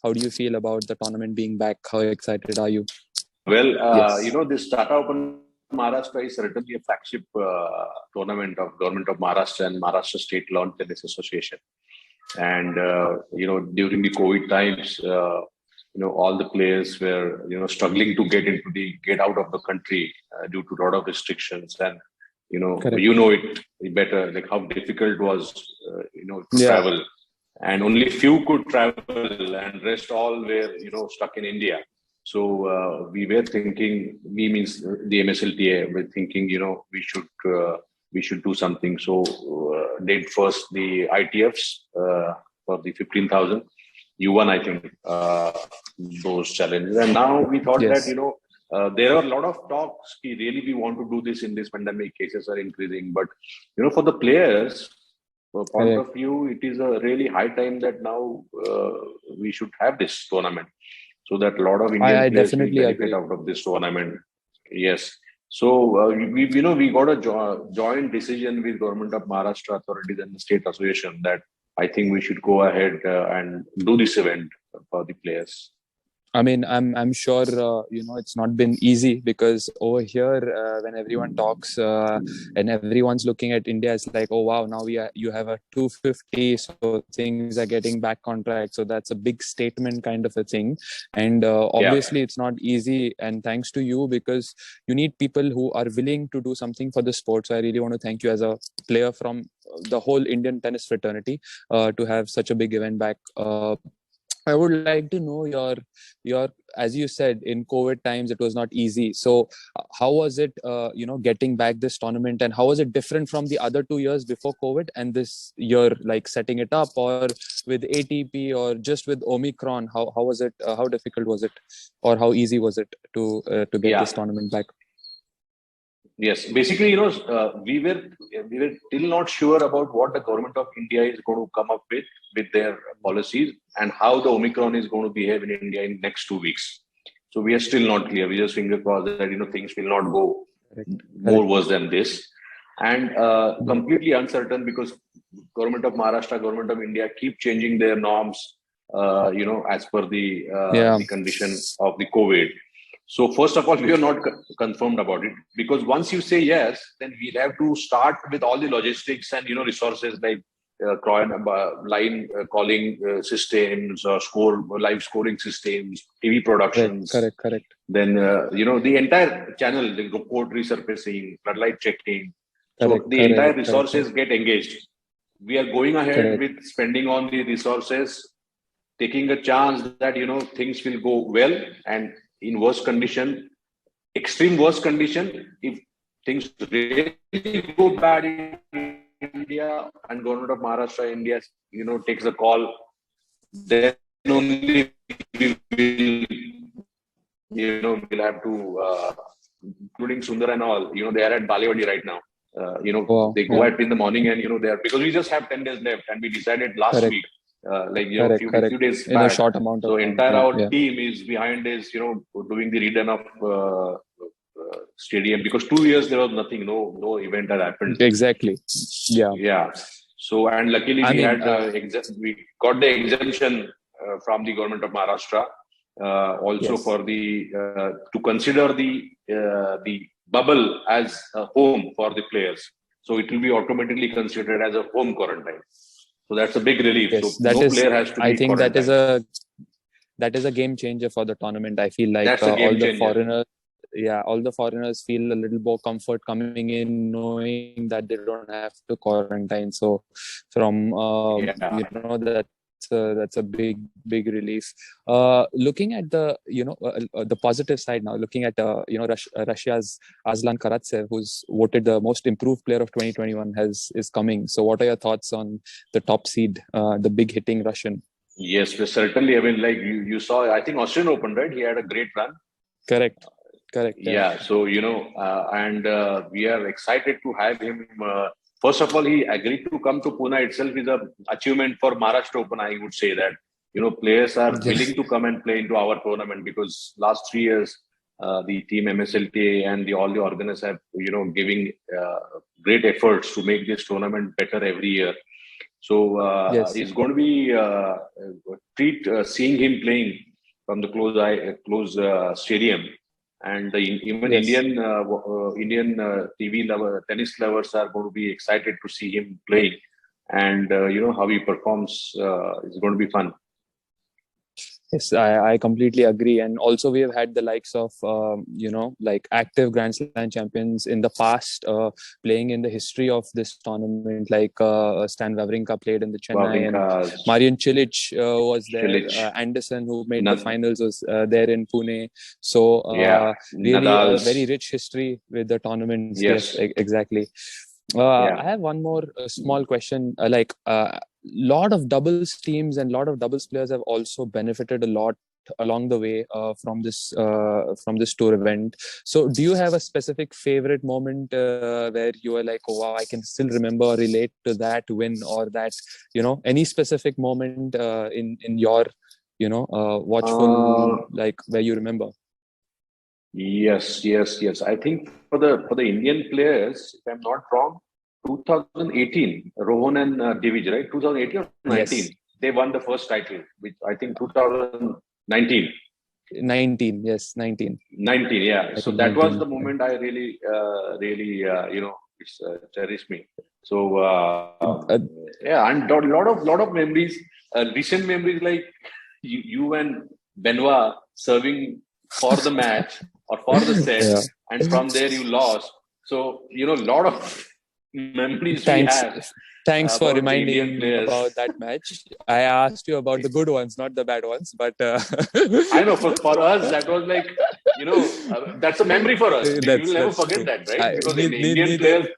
How do you feel about the tournament being back? How excited are you? Well, Yes. this Tata Open Maharashtra is certainly a flagship tournament of Government of Maharashtra and Maharashtra State Lawn Tennis Association. And during the COVID times, all the players were struggling to get out of the country due to a lot of restrictions. And Correct. it better, like how difficult it was to Yeah. travel, and only few could travel, and rest all were stuck in India. So we were thinking, we means the MSLTA, we're thinking we should do something. So did first the ITFs for the 15,000. You won, I think, those challenges, and now we thought that Yes. there are a lot of talks. Really, we want to do this in this pandemic. Cases are increasing, but for the players, point Correct. of view, it is a really high time that now we should have this tournament, so that a lot of Indian I players will definitely benefit agree. out of this tournament. Yes. So we got a joint decision with Government of Maharashtra authorities and the state association that I think we should go ahead and do this event for the players. I mean, I'm sure it's not been easy, because over here when everyone talks and everyone's looking at India, it's like, oh wow, now you have a 250, so things are getting back on track. So that's a big statement kind of a thing, and Yeah. obviously it's not easy. And thanks to you, because you need people who are willing to do something for the sport. So I really want to thank you as a player from the whole Indian tennis fraternity to have such a big event back. I would like to know your, as you said, in COVID times it was not easy. So how was it getting back this tournament, and how was it different from the other 2 years before COVID and this year, like setting it up, or with ATP, or just with Omicron? How was it? How difficult was it, or how easy was it to get this Yeah. tournament back? Yes, basically, we were still not sure about what the government of India is going to come up with their policies, and how the Omicron is going to behave in India in next 2 weeks. So we are still not clear. We just finger crossed that things will not go Correct. more Correct. worse than this, and completely uncertain, because government of Maharashtra, government of India keep changing their norms, as per Yeah. the condition of the COVID. So first of all, we are not confirmed about it, because once you say yes, then we'll have to start with all the logistics and resources like line calling systems, live scoring systems, TV Correct. productions. Correct. Correct. Then the entire channel, the report resurfacing, floodlight checking. So Correct. the entire Correct. Correct. resources get engaged. We are going ahead Correct. with spending on the resources, taking a chance that things will go well, and in extreme worst condition, if things really go bad in India and government of Maharashtra, India, takes a call, then only we we'll have to, including Sundar and all, they are at Balewadi right now. Wow. They go Yeah. out in the morning, and they are, because we just have 10 days left, and we decided last Correct. week, Correct. few Correct. days In a back. short amount of So time. entire Yeah. our Yeah. team is behind this, doing the redone of stadium, because 2 years there was nothing, no event had happened. Exactly. Yeah. Yeah. So, and luckily I we mean, had we got the exemption from the government of Maharashtra, also yes. for the to consider the bubble as a home for the players. So it will be automatically considered as a home quarantine. So that's a big relief. Yes. So That no is. player has to I be think quarantined. that is a game changer for the tournament. I feel like That's a all game the changer. foreigners. Yeah, all the foreigners feel a little more comfort coming in, knowing that they don't have to quarantine. So, from Yeah. that's a big relief. Looking at the positive side now, looking at Russia's Aslan Karatsev, who's voted the most improved player of 2021, is coming. So, what are your thoughts on the top seed, the big hitting Russian? Yes, certainly. I mean, like you saw, I think Australian Open, right? He had a great run. Correct. Correct. Yeah. So, and we are excited to have him. First of all, he agreed to come to Pune itself is a achievement for Maharashtra Open. I would say that, players are willing to come and play into our tournament, because last 3 years, the team MSLTA and all the organizers have, giving great efforts to make this tournament better every year. So Yes. it's going to be a treat seeing him playing from the close stadium. And even Yes. Indian TV tennis lovers are going to be excited to see him playing, and how he performs. It's going to be fun. Yes, I completely agree. And also, we have had the likes of, like active Grand Slam champions in the past playing in the history of this tournament, like Stan Wawrinka played in the Chennai, and Wawrinka, Marian Cilic was there. Cilic, Anderson, who made the Nad- finals, was there in Pune. So, yeah, really a very Nadal's, rich history with the tournaments. Yes, yes, exactly. I yeah. have one more small question. Lot of doubles teams and lot of doubles players have also benefited a lot along the way from this tour event. So, do you have a specific favorite moment where you are like, "Oh wow, I can still remember or relate to that win or that any specific moment in your watchful Uh, like where you remember?" Yes, yes, yes. I think for the Indian players, if I'm not wrong, 2018, Rohan and Divic, right? 2018 or Yes, 19, they won the first title, which I think 2019. 19. Yes, 19. 19, yeah. I So think that was 19. the moment I really, it's cherished me. So Uh, yeah, and lot of memories, recent memories like you and Benoit serving for the match or for the set, yeah. and from there you lost. So lot of memories we Thanks. have Thanks for about the Indian reminding players. about that match. I asked you about the good ones, not the bad ones. But I know for us that was like that's a memory for us. We will never that's forget true. that, right? Because in Indian Neither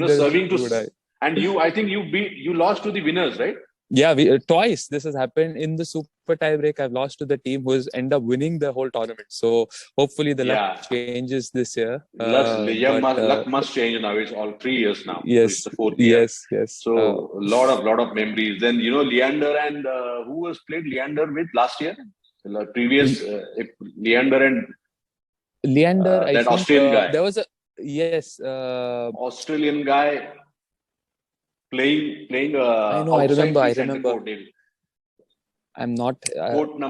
players, serving to would I. and I think you lost to the winners, right? Yeah, we twice this has happened in the super tie break. I've lost to the team who's end up winning the whole tournament. So hopefully the luck Yeah, changes this year. luck must change now. It's all 3 years now, so it's Yes, the fourth year. yes. So a lot of memories. Then Leander and who was played Leander with last year? The previous Leander and Leander, I that think Australian guy. there was a yes. Australian guy playing I know. I outside remember. the I center remember. court. I'm not.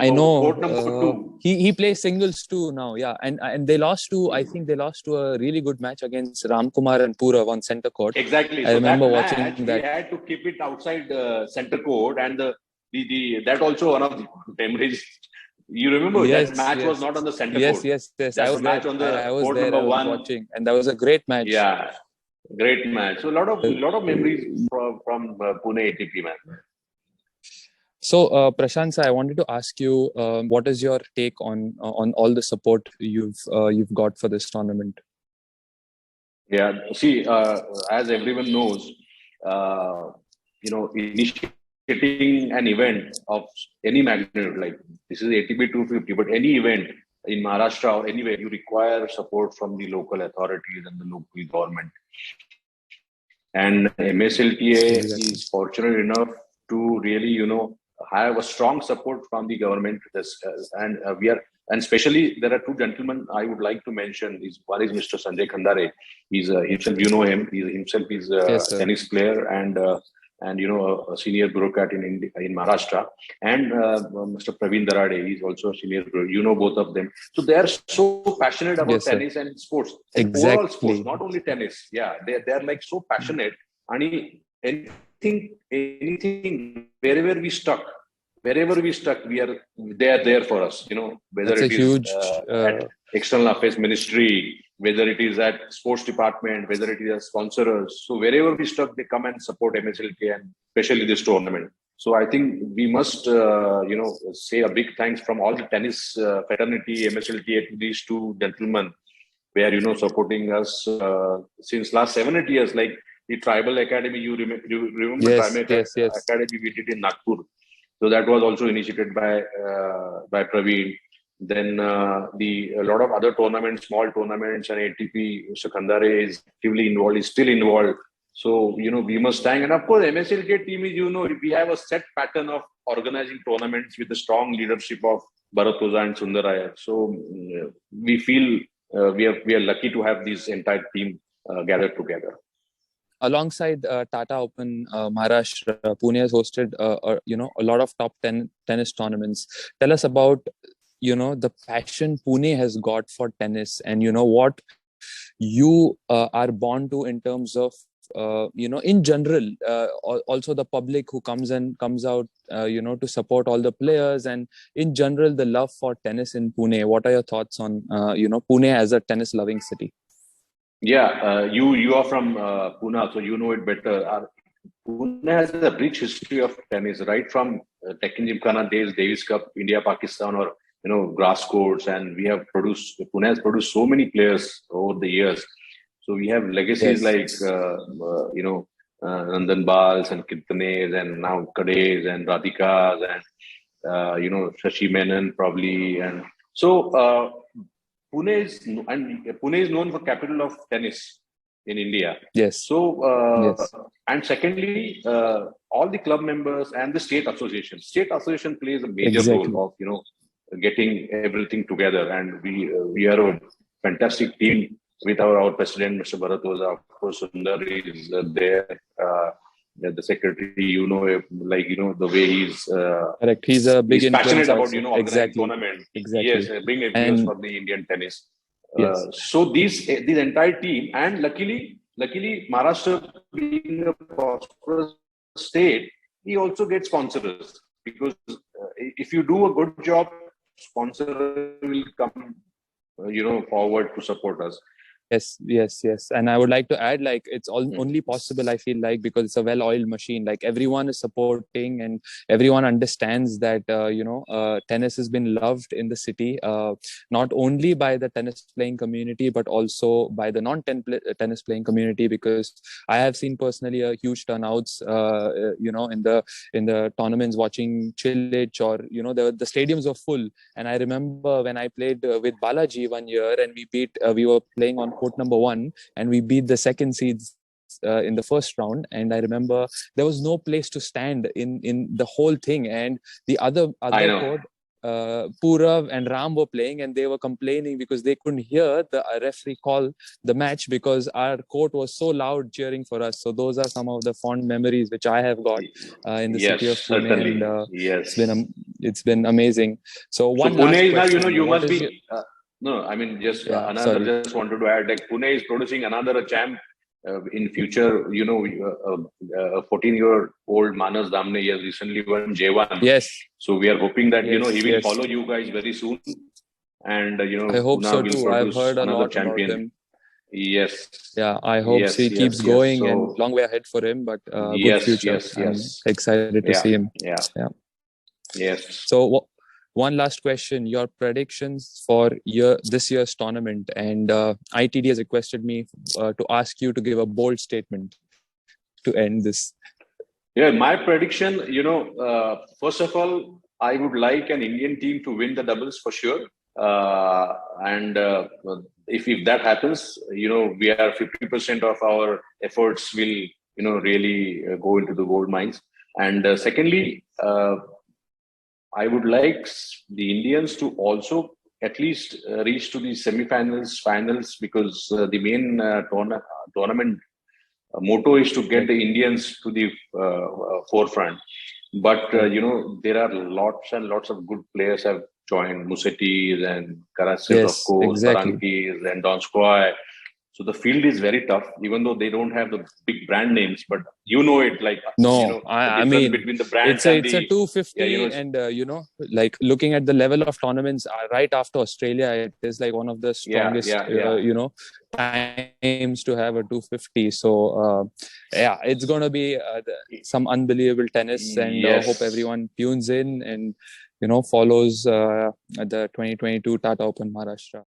I know. Court number two. He plays singles too now. Yeah, and they lost to. I think they lost to a really good match against Ramkumar and Purav on center court. Exactly. I So remember that match watching we that. had to keep it outside center court, and the that also one of the memories. You remember that Yes, match was yes, not on the center court. yes. I That was there. match on I the was court there. number I was one. watching, and that was a great match. Yeah, great match. So a lot of memories from Pune ATP, man. So, Prashant, sir, I wanted to ask you, what is your take on all the support you've got for this tournament? Yeah. See, as everyone knows, initiating an event of any magnitude, like this is ATP 250, but any event in Maharashtra or anywhere, you require support from the local authorities and the local government. And MSLTA Exactly. is fortunate enough to really, have a strong support from the government. And especially there are two gentlemen I would like to mention. One is Mr. Sanjay Khandare. He's himself, you know him. He himself is a Yes, sir. tennis player and a senior bureaucrat in Maharashtra. And Mr. Praveen Darade, he's also a senior bureaucrat. You know both of them. So they are so passionate about Yes, sir. tennis and sports and overall sports, Exactly. not only tennis. Yeah, they're like so passionate. And anything wherever we stuck, they are there for us. Whether That's a it is huge. at External Affairs Ministry, whether it is at Sports Department, whether it is as sponsors. So wherever we stuck, they come and support MSLK and especially this tournament. So I think we must, say a big thanks from all the tennis fraternity, MSLTA, to these two gentlemen, where supporting us since last 7 8 years. Like the Tribal Academy, you remember Tribal Yes. Academy we did in Nagpur. So that was also initiated by Praveen. Then a lot of other tournaments, small tournaments, and ATP. Mr. Khandare is actively involved. Is still involved. So we must thank. And of course, MSLK team is we have a set pattern of organizing tournaments with the strong leadership of Bharat Oza and Sundaraya. So we feel we are lucky to have this entire team gathered together. alongside Tata Open Maharashtra, Pune has hosted a lot of top 10 tennis tournaments. Tell us about the passion Pune has got for tennis, and what you are born to in terms of in general, also the public who comes out to support all the players, and in general the love for tennis in Pune. What are your thoughts on Pune as a tennis loving city? Yeah, you are from Pune, so you know it better. Pune has a rich history of tennis, right from Deccan Gymkhana days, Davis Cup, India, Pakistan, or grass courts, and Pune has produced so many players over the years. So we have legacies Yes. like Nandan Bals and Kirtanes, and now Kadhes and Radhikas, and Shashi Menon probably, and so. Pune is known for capital of tennis in India. Yes. So Yes. and secondly, all the club members and the state association. State association plays a major Exactly. role of getting everything together, and we are a fantastic team with our president, Mr. Bharat Oza. Of course, Sundar is there. The secretary, the way he's Correct. He's a big he's passionate influence about also. organizing Exactly. tournament. Exactly. Yes, bring influence And for the Indian tennis. yes. So this entire team, and luckily Maharashtra being a prosperous state, he also gets sponsors, because if you do a good job, sponsor will come forward to support us. Yes. And I would like to add, like, it's only possible, I feel like, because it's a well-oiled machine. Like, everyone is supporting and everyone understands that, tennis has been loved in the city, not only by the tennis playing community, but also by the non-tennis playing community, because I have seen personally a huge turnouts, in the tournaments, watching Chilich, or, the stadiums were full. And I remember when I played with Balaji one year, and we were playing on court number 1, and we beat the second seeds in the first round. And I remember there was no place to stand in the whole thing, and the other court, Purav and Ram were playing, and they were complaining because they couldn't hear the referee call the match because our court was so loud cheering for us. So those are some of the fond memories which I have got in the city of Pune. Certainly. And Yes, it's been amazing. So one Pune last is now, question. you must be. No, I mean, just Yeah, another. sorry. Just wanted to add, like, Pune is producing another champ in future. 14-year-old Manas Damne, he has recently won J1. Yes. So we are hoping that he will Yes. follow you guys very soon, and I hope Pune so will too. I've produce heard a another lot about champion. him. Yes. Yeah, I hope Yes. he keeps Yes. going, So and long way ahead for him, but good yes. future. Yes. I'm Yes. excited to Yeah. see him. Yeah. Yeah. Yes. So one last question: your predictions for this year's tournament, and ITD has requested me to ask you to give a bold statement to end this. Yeah, my prediction, first of all, I would like an Indian team to win the doubles for sure. And if that happens, we are 50% of our efforts will, really go into the gold mines. And secondly, I would like the Indians to also at least reach to the semifinals, finals, because the main tournament motto is to get the Indians to the forefront. But there are lots and lots of good players have joined. Musetti and Karasev, of Yes, course, exactly. Barankis and Donskoy. So the field is very tough, even though they don't have the big brand names. But it, like, No, the I difference mean, between the brands and it's a the 250, and like, looking at the level of tournaments right after Australia, it is like one of the strongest times to have a 250. So it's going to be some unbelievable tennis, and hope everyone tunes in and follows the 2022 Tata Open Maharashtra.